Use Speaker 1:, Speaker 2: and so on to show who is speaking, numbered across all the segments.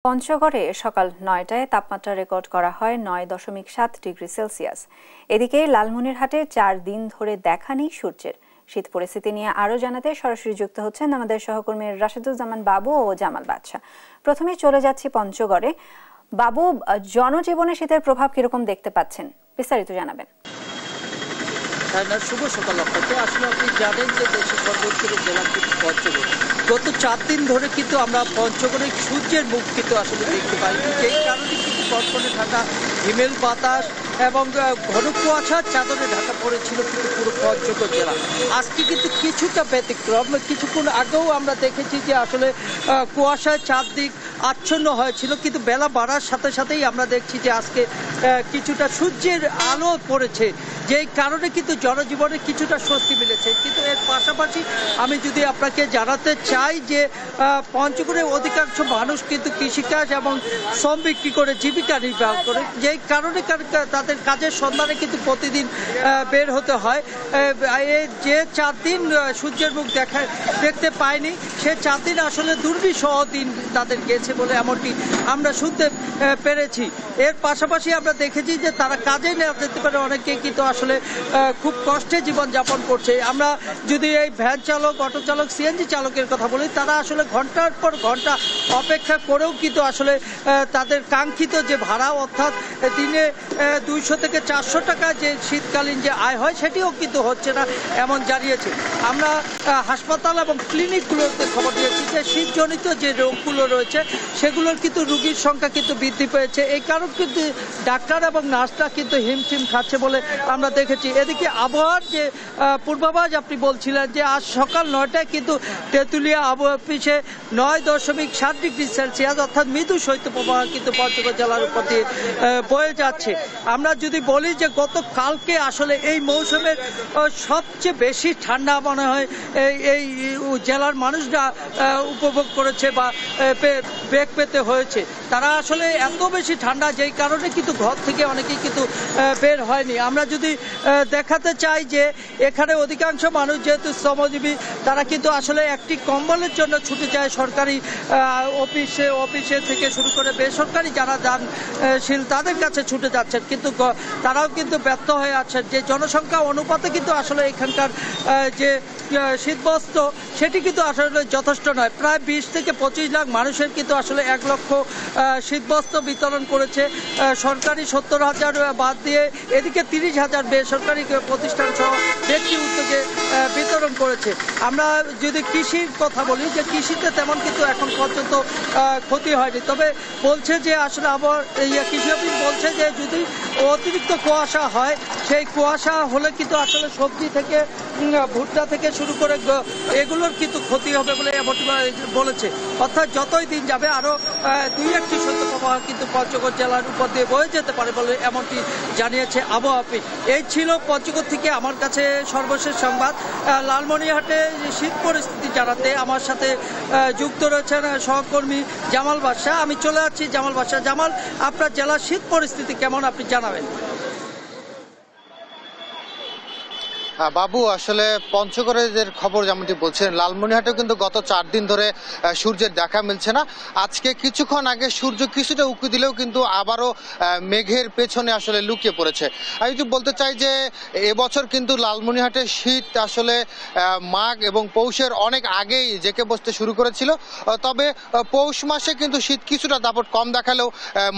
Speaker 1: পঞ্চগড়ে সকাল ৯টায় তাপমাত্রা রেকর্ড করা হয় ৯.৭ ডিগ্রি সেলসিয়াস। এদিকে লালমনিরহাটে ৪ দিন ধরে দেখা নেই সূর্যের। শীত পরিস্থিতি নিয়ে আরও জানাতে সরাসরি যুক্ত হচ্ছেন আমাদের সহকর্মী রাশেদুজ্জামান বাবু ও জামাল বাদশা। প্রথমে চলে যাচ্ছি পঞ্চগড়ে। বাবু, জনজীবনে শীতের প্রভাব কিরকম দেখতে পাচ্ছেন, বিস্তারিত জানাবেন।
Speaker 2: শুভ সকাল আপনাকে। আসলে আপনি জানেন যে দেশের সর্বোচ্চ জেলা কিন্তু পঞ্চগড়। গত 4 দিন ধরে কিন্তু আমরা পঞ্চগড়ে সূর্যের মুখ কিন্তু আসলে দেখতে পাইনি, যেই কারণে কিন্তু কনকনে ঢাকা হিমেল বাতাস এবং ঘন কুয়াশার চাদরে ঢাকা পড়েছিল কিন্তু পুরো পঞ্চগড় জেলা। আজকে কিন্তু কিছুটা ব্যতিক্রম। কিছুক্ষণ আগেও আমরা দেখেছি যে আসলে কুয়াশায় চারদিক আচ্ছন্ন হয়েছিল, কিন্তু বেলা বাড়ার সাথে সাথেই আমরা দেখছি যে আজকে কিছুটা সূর্যের আলো পড়েছে, যেই কারণে কিন্তু জনজীবনে কিছুটা স্বস্তি মিলেছে। কিন্তু এর পাশাপাশি আমি যদি আপনাকে জানাতে চাই যে পঞ্চগড়ের অধিকাংশ মানুষ কিন্তু কৃষিকাজ এবং শ্রম বিক্রি করে জীবিকা নির্বাহ করে, যেই কারণে তাদের কাজের সন্ধানে কিন্তু প্রতিদিন বের হতে হয়। যে 4 দিন সূর্যের মুখ দেখতে পায়নি, সে 4 দিন আসলে দুর্বিষহ দিন তাদের গেছে বলে এমনটি আমরা শুনতে পেরেছি। এর পাশাপাশি আমরা দেখেছি যে তারা কাজে না যেতে পারে, অনেকেই কিন্তু আসলে খুব কষ্টে জীবনযাপন করছে। আমরা যদি এই ভ্যান চালক, অটো চালক, সিএনজি চালকের কথা বলি, তারা আসলে ঘন্টার পর ঘন্টা অপেক্ষা করেও কিন্তু আসলে তাদের কাঙ্ক্ষিত যে ভাড়া, অর্থাৎ দিনে 200 থেকে 400 টাকা যে শীতকালীন যে আয় হয়, সেটিও কিন্তু হচ্ছে না এমন জানিয়েছে। আমরা হাসপাতাল এবং ক্লিনিকগুলোতে খবর দিয়েছি যে শীতজনিত যে রোগগুলো রয়েছে সেগুলোর কিন্তু রোগীর সংখ্যা কিন্তু বৃদ্ধি পেয়েছে। এই কারণ কিন্তু ডাক্তার এবং নার্সরা কিন্তু হিমশিম খাচ্ছে বলে আমরা দেখেছি। এদিকে আবহাওয়ার যে পূর্বাভাস আপনি বলছিলেন যে আজ সকাল 9টায় কিন্তু তেঁতুলিয়া আবহাওয়া অফিসে 9.7 ডিগ্রি সেলসিয়াস অর্থাৎ মৃদু শৈত্যপ্রবাহ কিন্তু পঞ্চগড় জেলার উপর দিয়ে বয়ে যাচ্ছে। আমরা যদি বলি যে গতকালকে আসলে এই মৌসুমের সবচেয়ে বেশি ঠান্ডা মনে হয় এই জেলার মানুষরা উপভোগ করেছে বা বেগ পেতে হয়েছে। তারা আসলে এত বেশি ঠান্ডা, যেই কারণে কিন্তু ঘর থেকে অনেকেই কিন্তু বের হয়নি। আমরা যদি দেখাতে চাই যে এখানে অধিকাংশ মানুষ যেহেতু শ্রমজীবী, তারা কিন্তু আসলে একটি কম্বলের জন্য ছুটে যায় সরকারি অফিসে থেকে শুরু করে বেসরকারি যারা দানশীল তাদের কাছে ছুটে যাচ্ছেন, কিন্তু তারাও কিন্তু ব্যর্থ হয়ে আছেন। যে জনসংখ্যা অনুপাতে কিন্তু আসলে এখানকার যে শীতবস্ত্র সেটি কিন্তু আসলে যথেষ্ট নয়। প্রায় 20 থেকে 25 লাখ মানুষের কিন্তু আসলে 1 লক্ষ শীতবস্ত্র বিতরণ করেছে সরকারি 70,000 বাদ দিয়ে। এদিকে 30,000 বেসরকারি প্রতিষ্ঠান সহ ব্যক্তি উদ্যোগে বিতরণ করেছে। আমরা যদি কৃষির কথা বলি, যে কৃষিতে তেমন কিন্তু এখন পর্যন্ত ক্ষতি হয়নি, তবে বলছে যে আসলে আবার কৃষি অফিস বলছে যে যদি অতিরিক্ত কুয়াশা হয়, সেই কুয়াশা হলে কিন্তু আসলে সবজি থেকে ভুট্টা থেকে শুরু করে এগুলোর কিন্তু ক্ষতি হবে বলে এমনটি বলেছে। অর্থাৎ যতই দিন যাবে আরও 2-1টি শৈত্যপ্রবাহ কিন্তু পঞ্চগড় জেলার উপর দিয়ে বয়ে যেতে পারে বলে এমনটি জানিয়েছে আবহাওয়া অফিস। এই ছিল পঞ্চগড় থেকে আমার কাছে সর্বশেষ সংবাদ। লালমনিরহাটে শীত পরিস্থিতি জানাতে আমার সাথে যুক্ত রয়েছেন সহকর্মী জামাল বাদশা। আমি চলে যাচ্ছি জামাল বাদশা। জামাল, আপনার জেলার শীত পরিস্থিতি কেমন আপনি জানাবেন?
Speaker 3: বাবু, আসলে পঞ্চগড়ের খবর যেমনটি বলছেন, লালমনিরহাটেও কিন্তু গত 4 দিন ধরে সূর্যের দেখা মিলছে না। আজকে কিছুক্ষণ আগে সূর্য কিছুটা উঁকি দিলেও কিন্তু আবারও মেঘের পেছনে আসলে লুকিয়ে পড়েছে। আমি যদি বলতে চাই যে এবছর কিন্তু লালমনিরহাটের শীত আসলে মাঘ এবং পৌষের অনেক আগেই জেঁকে বসতে শুরু করেছিল। তবে পৌষ মাসে কিন্তু শীত কিছুটা দাপট কম দেখালেও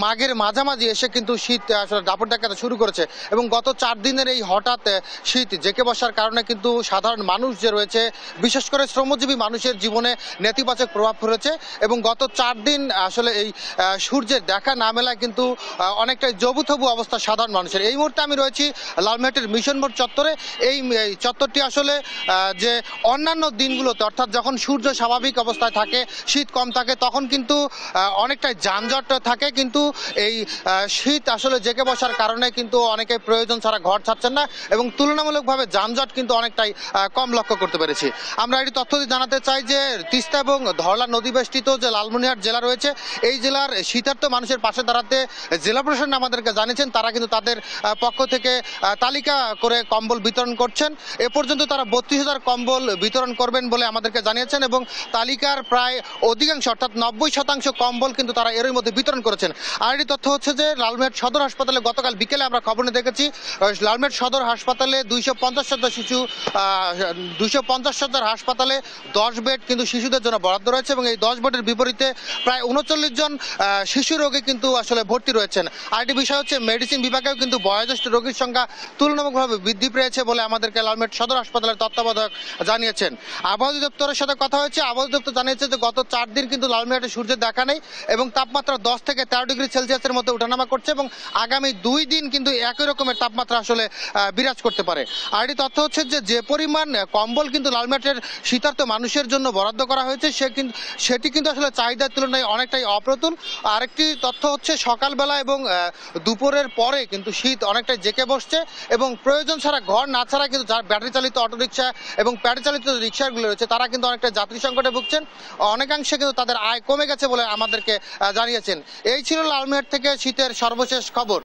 Speaker 3: মাঘের মাঝামাঝি এসে কিন্তু শীত আসলে দাপট দেখাতে শুরু করেছে। এবং গত 4 দিনের এই হঠাৎ শীত জেঁকে বসার কারণে কিন্তু সাধারণ মানুষ যে রয়েছে, বিশেষ করে শ্রমজীবী মানুষের জীবনে নেতিবাচক প্রভাব পড়েছে। এবং গত 4 দিন আসলে এই সূর্যের দেখা না মেলায় কিন্তু অনেকটাই জবুথবু অবস্থা সাধারণ মানুষের। এই মুহূর্তে আমি রয়েছি লালমনিরহাটের মিশন মোড় চত্বরে। এই চত্বরটি আসলে যে অন্যান্য দিনগুলোতে, অর্থাৎ যখন সূর্য স্বাভাবিক অবস্থায় থাকে, শীত কম থাকে, তখন কিন্তু অনেকটাই যানজট থাকে, কিন্তু এই শীত আসলে জেঁকে বসার কারণে কিন্তু অনেকে প্রয়োজন ছাড়া ঘর ছাড়ছেন না এবং তুলনামূলকভাবে যানজট কিন্তু অনেকটাই কম লক্ষ্য করতে পেরেছি। আমরা এটি তথ্য জানাতে চাই যে তিস্তা এবং ধরলা নদী বেষ্টিত যে লালমনিরহাট জেলা রয়েছে, এই জেলার শীতার্ত মানুষের পাশে দাঁড়াতে জেলা প্রশাসন আমাদেরকে জানিয়েছেন তারা কিন্তু তাদের পক্ষ থেকে তালিকা করে কম্বল বিতরণ করছেন। এ পর্যন্ত তারা 32,000 কম্বল বিতরণ করবেন বলে আমাদেরকে জানিয়েছেন এবং তালিকার প্রায় অধিকাংশ অর্থাৎ 90% কম্বল কিন্তু তারা এরই মধ্যে বিতরণ করেছেন। আর এটি তথ্য হচ্ছে যে লালমনিরহাট সদর হাসপাতালে গতকাল বিকেলে আমরা খবরে দেখেছি লালমনিরহাট সদর হাসপাতালে 250 শয্যার শিশু 250 শয্যার হাসপাতালে 10 বেড কিন্তু শিশুদের জন্য বরাদ্দ রয়েছে এবং এই 10 বেডের বিপরীতে প্রায় 39 জন শিশু রোগী কিন্তু আসলে ভর্তি রয়েছেন। আরেকটি বিষয় হচ্ছে মেডিসিন বিভাগেও কিন্তু বয়োজ্যেষ্ঠ রোগীর সংখ্যা তুলনামূলকভাবে বৃদ্ধি পেয়েছে বলে আমাদেরকে লালমনিরহাট সদর হাসপাতালের তত্ত্বাবধায়ক জানিয়েছেন। আবহাওয়া অধিদপ্তরের সাথে কথা হয়েছে, আবহাওয়া অধিদপ্তর জানিয়েছে যে গত 4 দিন কিন্তু লালমনিরহাটে সূর্যের দেখা নেই এবং তাপমাত্রা 10 থেকে 13 ডিগ্রি সেলসিয়াসের মধ্যে ওঠানামা করছে এবং আগামী 2 দিন কিন্তু একই রকমের তাপমাত্রা আসলে বিরাজ করতে পারে। আর এটি তথ্য হচ্ছে যে পরিমাণ কম্বল কিন্তু লালমনিরহাটের শীতার্ত মানুষের জন্য বরাদ্দ করা হয়েছে সেটি কিন্তু আসলে চাহিদার তুলনায় অনেকটাই অপ্রতুল। আরেকটি তথ্য হচ্ছে সকালবেলা এবং দুপুরের পরে কিন্তু শীত অনেকটাই জেঁকে বসছে এবং প্রয়োজন ছাড়া ঘর না ছাড়া কিন্তু যার ব্যাটারি চালিত অটোরিকশা এবং ব্যাটারি চালিত রিক্সাগুলো রয়েছে তারা কিন্তু অনেকটা যাত্রী সংকটে ভুগছেন। অনেকাংশে কিন্তু তাদের আয় কমে গেছে বলে আমাদেরকে জানিয়েছেন। এই ছিল লালমনিরহাট থেকে শীতের সর্বশেষ খবর।